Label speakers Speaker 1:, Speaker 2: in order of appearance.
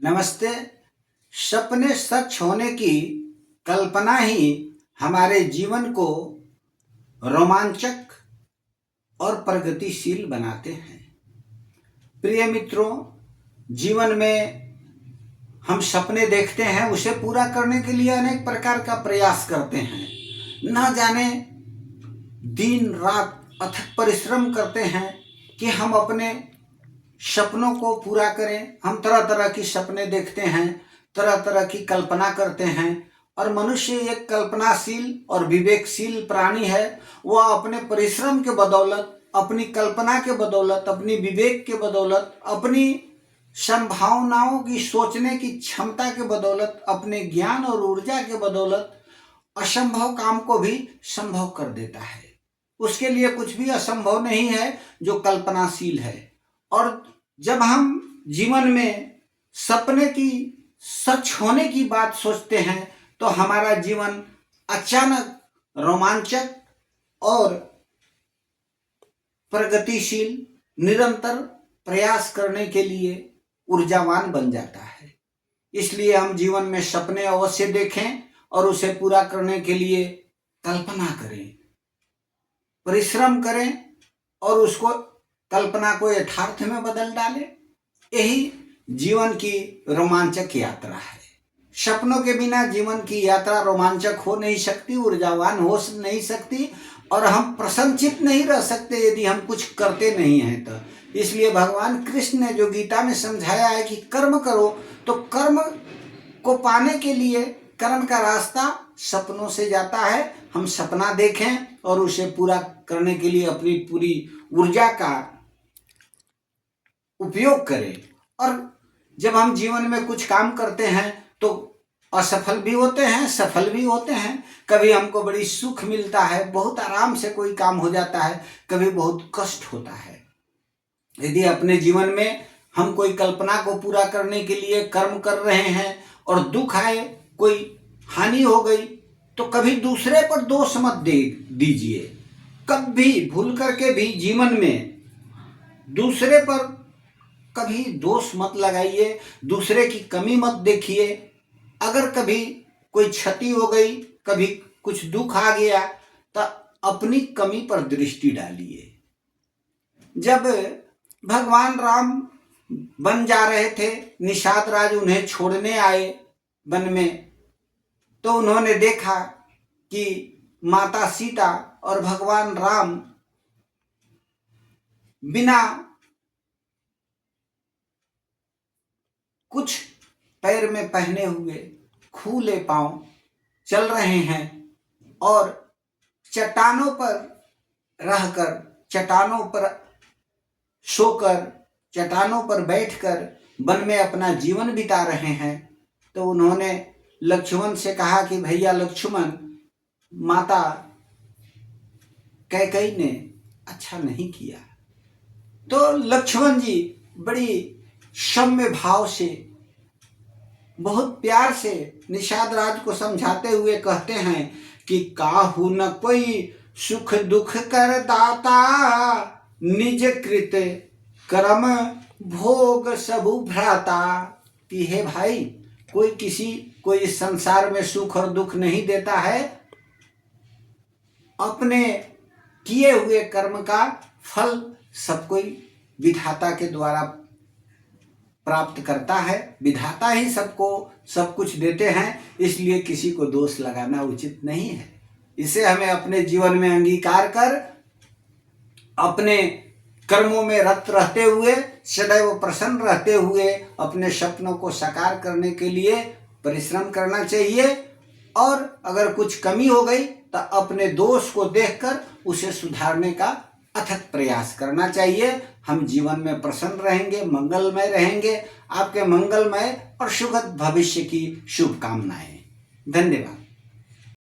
Speaker 1: नमस्ते। सपने सच होने की कल्पना ही हमारे जीवन को रोमांचक और प्रगतिशील बनाते हैं। प्रिय मित्रों, जीवन में हम सपने देखते हैं, उसे पूरा करने के लिए अनेक प्रकार का प्रयास करते हैं। न जाने दिन रात अथक परिश्रम करते हैं कि हम अपने सपनों को पूरा करें। हम तरह तरह की सपने देखते हैं, तरह तरह की कल्पना करते हैं। और मनुष्य एक कल्पनाशील और विवेकशील प्राणी है। वह अपने परिश्रम के बदौलत, अपनी कल्पना के बदौलत, अपनी विवेक के बदौलत, अपनी संभावनाओं की सोचने की क्षमता के बदौलत, अपने ज्ञान और ऊर्जा के बदौलत असंभव काम को भी संभव कर देता है। उसके लिए कुछ भी असंभव नहीं है जो कल्पनाशील है। और जब हम जीवन में सपने की सच होने की बात सोचते हैं तो हमारा जीवन अचानक रोमांचक और प्रगतिशील, निरंतर प्रयास करने के लिए ऊर्जावान बन जाता है। इसलिए हम जीवन में सपने अवश्य देखें और उसे पूरा करने के लिए कल्पना करें, परिश्रम करें और उसको कल्पना को यथार्थ में बदल डालें। यही जीवन की रोमांचक यात्रा है। सपनों के बिना जीवन की यात्रा रोमांचक हो नहीं सकती, ऊर्जावान हो नहीं सकती और हम प्रसन्नचित्त नहीं रह सकते यदि हम कुछ करते नहीं हैं तो। इसलिए भगवान कृष्ण ने जो गीता में समझाया है कि कर्म करो, तो कर्म को पाने के लिए कर्म का रास्ता सपनों से जाता है। हम सपना देखें और उसे पूरा करने के लिए अपनी पूरी ऊर्जा का उपयोग करें। और जब हम जीवन में कुछ काम करते हैं तो असफल भी होते हैं, सफल भी होते हैं। कभी हमको बड़ी सुख मिलता है, बहुत आराम से कोई काम हो जाता है, कभी बहुत कष्ट होता है। यदि अपने जीवन में हम कोई कल्पना को पूरा करने के लिए कर्म कर रहे हैं और दुख आए, कोई हानि हो गई, तो कभी दूसरे पर दोष मत दीजिए। कभी भूल करके भी जीवन में दूसरे पर कभी दोष मत लगाइए, दूसरे की कमी मत देखिए। अगर कभी कोई क्षति हो गई, कभी कुछ दुख आ गया, तो अपनी कमी पर दृष्टि डालिए। जब भगवान राम वन जा रहे थे, निषाद राज उन्हें छोड़ने आए वन में, तो उन्होंने देखा कि माता सीता और भगवान राम बिना कुछ पैर में पहने हुए खुले पांव चल रहे हैं और चट्टानों पर रहकर, चट्टानों पर सोकर, चट्टानों पर बैठकर वन में अपना जीवन बिता रहे हैं। तो उन्होंने लक्ष्मण से कहा कि भैया लक्ष्मण, माता कैकेयी ने अच्छा नहीं किया। तो लक्ष्मण जी बड़ी सौम्य भाव से, बहुत प्यार से निषाद राज को समझाते हुए कहते हैं कि काहू न कोई सुख दुख कर दाता, निज कृत कर्म भोग सबु भ्राता। कि हे भाई, कोई इस संसार में सुख और दुख नहीं देता है, अपने किए हुए कर्म का फल सब कोई विधाता के द्वारा प्राप्त करता है। विधाता ही सबको सब कुछ देते हैं, इसलिए किसी को दोष लगाना उचित नहीं है। इसे हमें अपने जीवन में अंगीकार कर अपने कर्मों में रत रहते हुए, सदैव प्रसन्न रहते हुए अपने सपनों को साकार करने के लिए परिश्रम करना चाहिए। और अगर कुछ कमी हो गई तो अपने दोष को देखकर उसे सुधारने का अथक प्रयास करना चाहिए। हम जीवन में प्रसन्न रहेंगे, मंगलमय रहेंगे। आपके मंगलमय और सुखद भविष्य की शुभकामनाएं। धन्यवाद।